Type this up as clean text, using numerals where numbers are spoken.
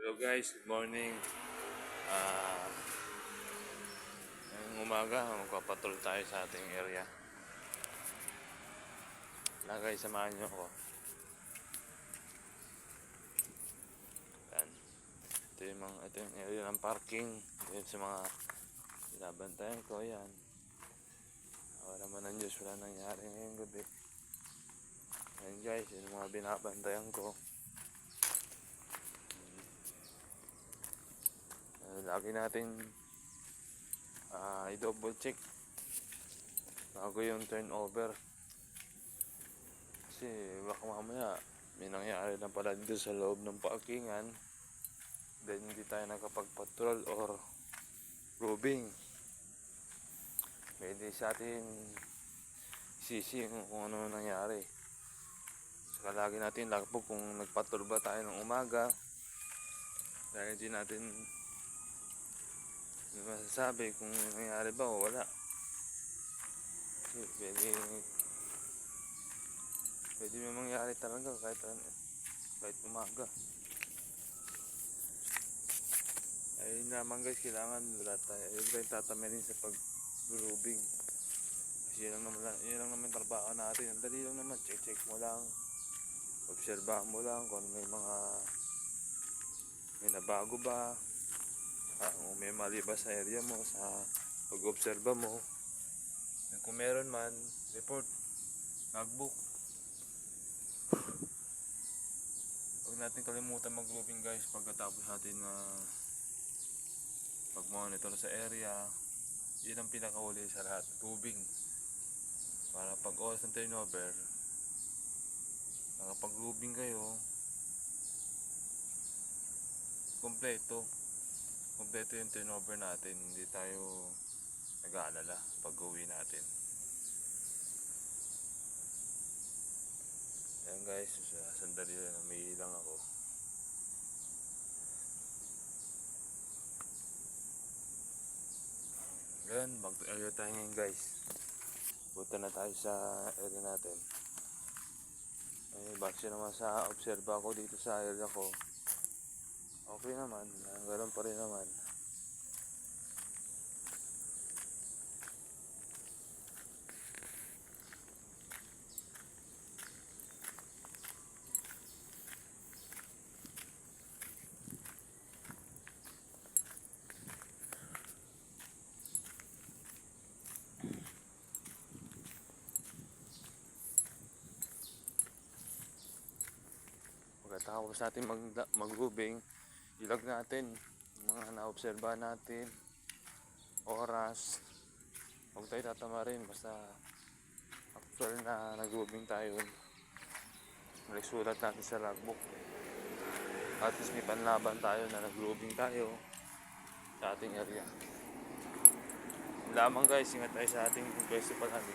Hello guys, good morning. Ah, ngayong umaga, magpapatrol tayo sa ating area. Wala guys, samahan nyo ako. Yan. Ito yung area ng parking. Ito yung sa mga binabantayan ko. Yan. Awa naman ng Diyos, wala nangyari ngayong gabi. Yan guys, yun yung mga binabantayan ko. Lagi natin i-double check bago yung turnover. Kasi baka mamaya may nangyari na pala dito sa loob ng parkingan, then hindi tayo nakapag-patrol or roving. Pwede sa atin sisi kung ano nangyari. Saka lagi natin lagpog kung nagpatrol ba tayo ng umaga, dahil hindi natin masasabi kung nangyari ba o wala. Kasi pwede may mangyari talaga kahit umaga. Ayun naman guys, kailangan wala tayo tatamarin sa pag-roving. Kasi yun lang naman trabaho natin. Ang dali lang naman, check mo lang, obserbahan mo lang kung may nabago ba, kung may mali ba sa area mo, sa pag-obserba mo. Kung meron man, report, logbook. Huwag natin kalimutan mag-roving guys pagkatapos natin pag-monitor sa area. Yun ang pinakahuli sa lahat, roving. Para pag oras ng turnover, nakapag-roving kayo, kompleto yung turnover natin. Hindi tayo nag-aalala pag uwi natin. Ayan guys, sandali lang, umihi lang ako. Ayan, mag-area tayo ngayon guys. Punta na tayo sa area natin. Base naman sa obserba ko dito sa area ko, okay naman, ganoon pa rin naman. Pagkatapos natin mag-roving, ilag natin mga na-obserba natin, oras. Huwag tayo tatama rin, basta after na nag-roving tayo, nagsulat natin sa logbook. At least may panlaban tayo na nag-roving tayo sa ating area. Lamang guys, ingat tayo sa ating pwesto palagi.